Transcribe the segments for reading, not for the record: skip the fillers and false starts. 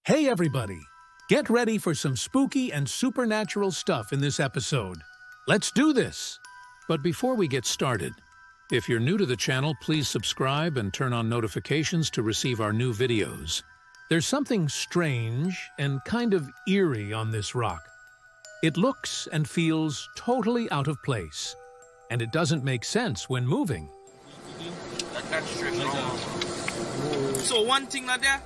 Hey everybody! Get ready for some spooky and supernatural stuff in this episode. Let's do this! But before we get started, if you're new to the channel, please subscribe and turn on notifications to receive our new videos. There's something strange and kind of eerie on this rock. It looks and feels totally out of place, and it doesn't make sense when moving. So one thing like that.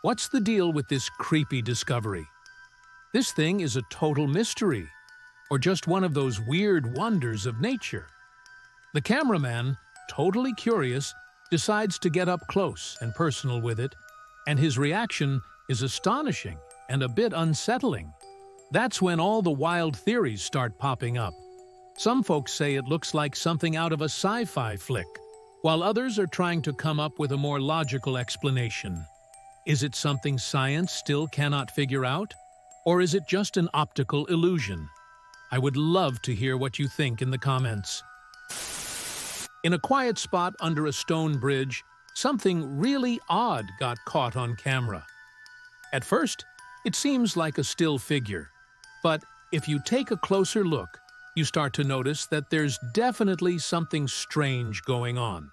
What's the deal with this creepy discovery? This thing is a total mystery, or just one of those weird wonders of nature. The cameraman, totally curious, decides to get up close and personal with it, and his reaction is astonishing and a bit unsettling. That's when all the wild theories start popping up. Some folks say it looks like something out of a sci-fi flick, while others are trying to come up with a more logical explanation. Is it something science still cannot figure out? Or is it just an optical illusion? I would love to hear what you think in the comments. In a quiet spot under a stone bridge, something really odd got caught on camera. At first, it seems like a still figure. But if you take a closer look, you start to notice that there's definitely something strange going on.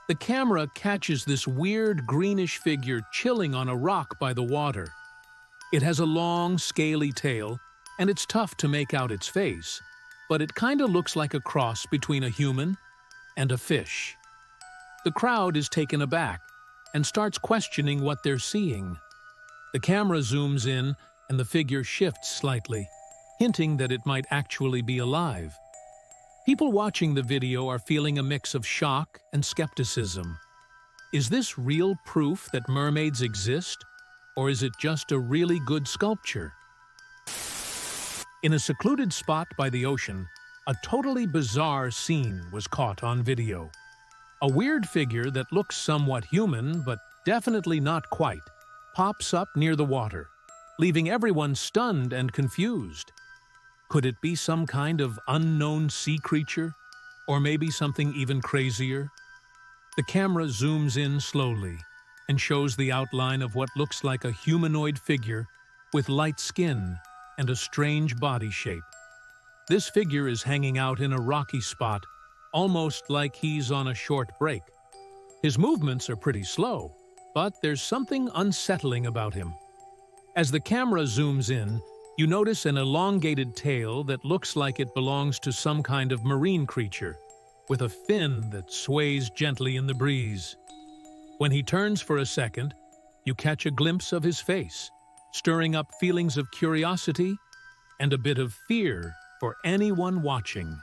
The camera catches this weird greenish figure chilling on a rock by the water. It has a long, scaly tail, and it's tough to make out its face, but it kinda looks like a cross between a human and a fish. The crowd is taken aback and starts questioning what they're seeing. The camera zooms in and the figure shifts slightly, hinting that it might actually be alive. People watching the video are feeling a mix of shock and skepticism. Is this real proof that mermaids exist, or is it just a really good sculpture? In a secluded spot by the ocean, a totally bizarre scene was caught on video. A weird figure that looks somewhat human, but definitely not quite, pops up near the water, leaving everyone stunned and confused. Could it be some kind of unknown sea creature? Or maybe something even crazier? The camera zooms in slowly and shows the outline of what looks like a humanoid figure with light skin and a strange body shape. This figure is hanging out in a rocky spot, almost like he's on a short break. His movements are pretty slow, but there's something unsettling about him. As the camera zooms in, you notice an elongated tail that looks like it belongs to some kind of marine creature, with a fin that sways gently in the breeze. When he turns for a second, you catch a glimpse of his face, stirring up feelings of curiosity and a bit of fear for anyone watching.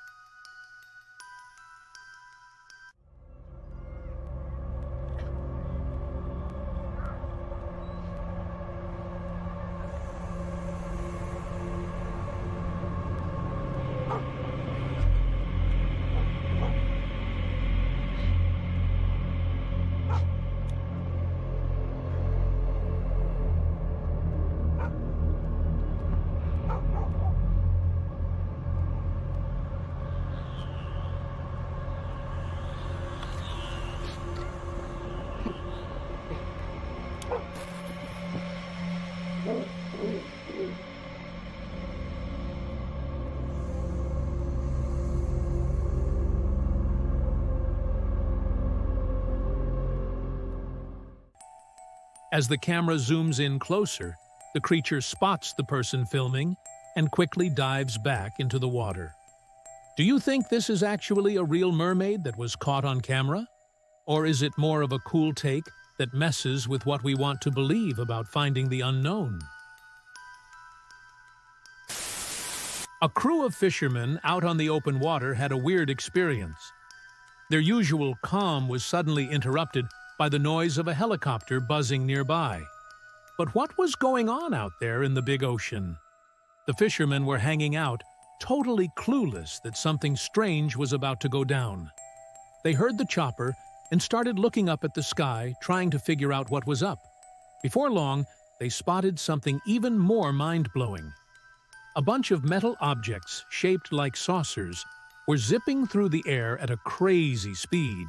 As the camera zooms in closer, the creature spots the person filming and quickly dives back into the water. Do you think this is actually a real mermaid that was caught on camera? Or is it more of a cool take that messes with what we want to believe about finding the unknown? A crew of fishermen out on the open water had a weird experience. Their usual calm was suddenly interrupted by the noise of a helicopter buzzing nearby. But what was going on out there in the big ocean? The fishermen were hanging out, totally clueless that something strange was about to go down. They heard the chopper and started looking up at the sky, trying to figure out what was up. Before long, they spotted something even more mind-blowing. A bunch of metal objects, shaped like saucers, were zipping through the air at a crazy speed.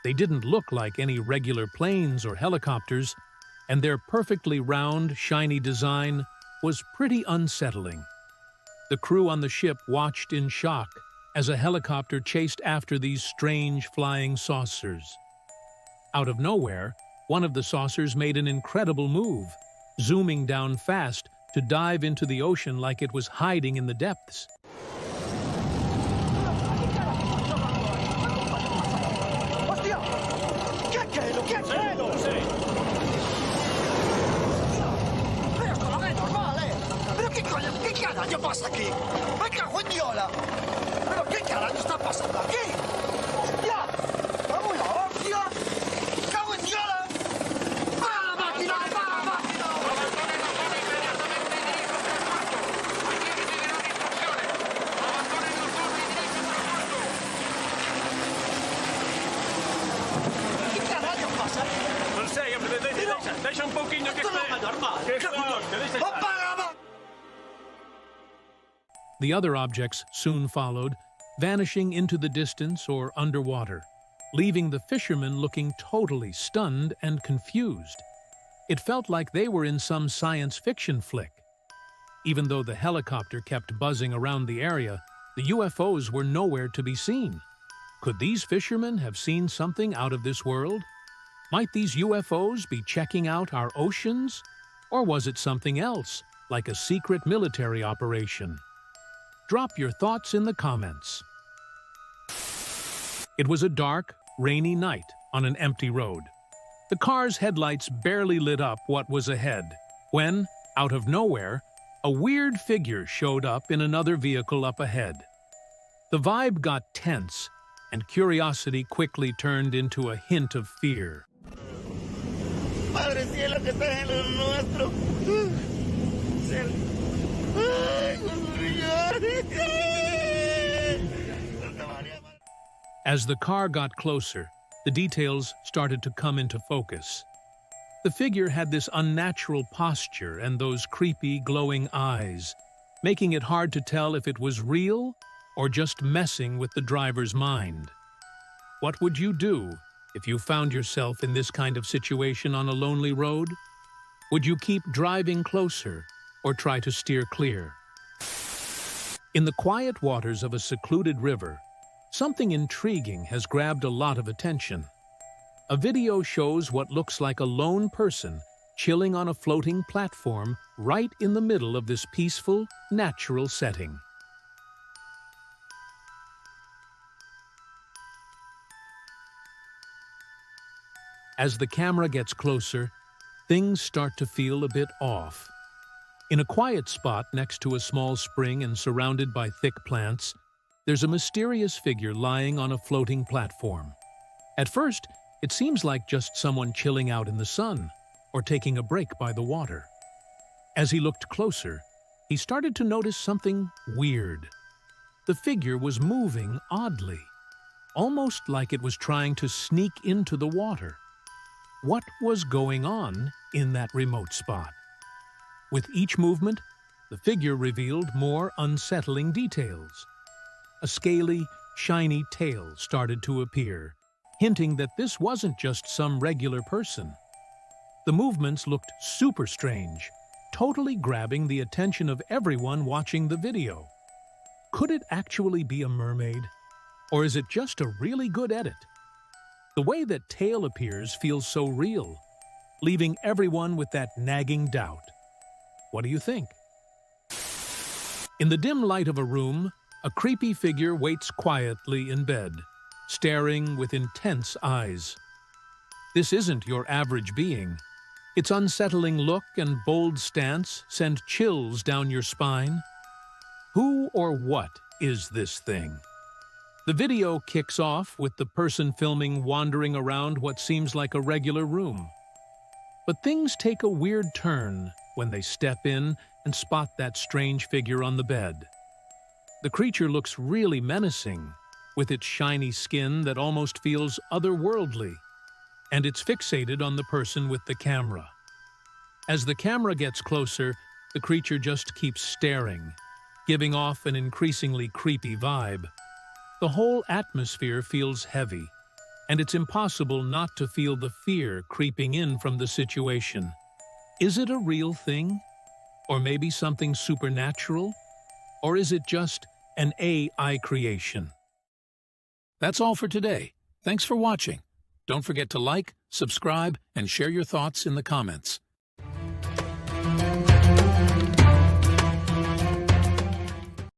They didn't look like any regular planes or helicopters, and their perfectly round, shiny design was pretty unsettling. The crew on the ship watched in shock as a helicopter chased after these strange flying saucers. Out of nowhere, one of the saucers made an incredible move, zooming down fast to dive into the ocean like it was hiding in the depths. The other objects soon followed, vanishing into the distance or underwater, leaving the fishermen looking totally stunned and confused. It felt like they were in some science fiction flick. Even though the helicopter kept buzzing around the area, the UFOs were nowhere to be seen. Could these fishermen have seen something out of this world? Might these UFOs be checking out our oceans? Or was it something else, like a secret military operation? Drop your thoughts in the comments. It was a dark, rainy night on an empty road. The car's headlights barely lit up what was ahead, when, out of nowhere, a weird figure showed up in another vehicle up ahead. The vibe got tense, and curiosity quickly turned into a hint of fear. Padre cielo que estás en lo nuestro. As the car got closer, the details started to come into focus. The figure had this unnatural posture and those creepy, glowing eyes, making it hard to tell if it was real or just messing with the driver's mind. What would you do if you found yourself in this kind of situation on a lonely road? Would you keep driving closer or try to steer clear? In the quiet waters of a secluded river, something intriguing has grabbed a lot of attention. A video shows what looks like a lone person chilling on a floating platform right in the middle of this peaceful, natural setting. As the camera gets closer, things start to feel a bit off. In a quiet spot next to a small spring and surrounded by thick plants, there's a mysterious figure lying on a floating platform. At first, it seems like just someone chilling out in the sun or taking a break by the water. As he looked closer, he started to notice something weird. The figure was moving oddly, almost like it was trying to sneak into the water. What was going on in that remote spot? With each movement, the figure revealed more unsettling details. A scaly, shiny tail started to appear, hinting that this wasn't just some regular person. The movements looked super strange, totally grabbing the attention of everyone watching the video. Could it actually be a mermaid? Or is it just a really good edit? The way that tail appears feels so real, leaving everyone with that nagging doubt. What do you think? In the dim light of a room, a creepy figure waits quietly in bed, staring with intense eyes. This isn't your average being. Its unsettling look and bold stance send chills down your spine. Who or what is this thing? The video kicks off with the person filming wandering around what seems like a regular room. But things take a weird turn when they step in and spot that strange figure on the bed. The creature looks really menacing, with its shiny skin that almost feels otherworldly, and it's fixated on the person with the camera. As the camera gets closer, the creature just keeps staring, giving off an increasingly creepy vibe. The whole atmosphere feels heavy, and it's impossible not to feel the fear creeping in from the situation. Is it a real thing? Or maybe something supernatural? Or is it just an AI creation? That's all for today. Thanks for watching. Don't forget to like, subscribe, and share your thoughts in the comments.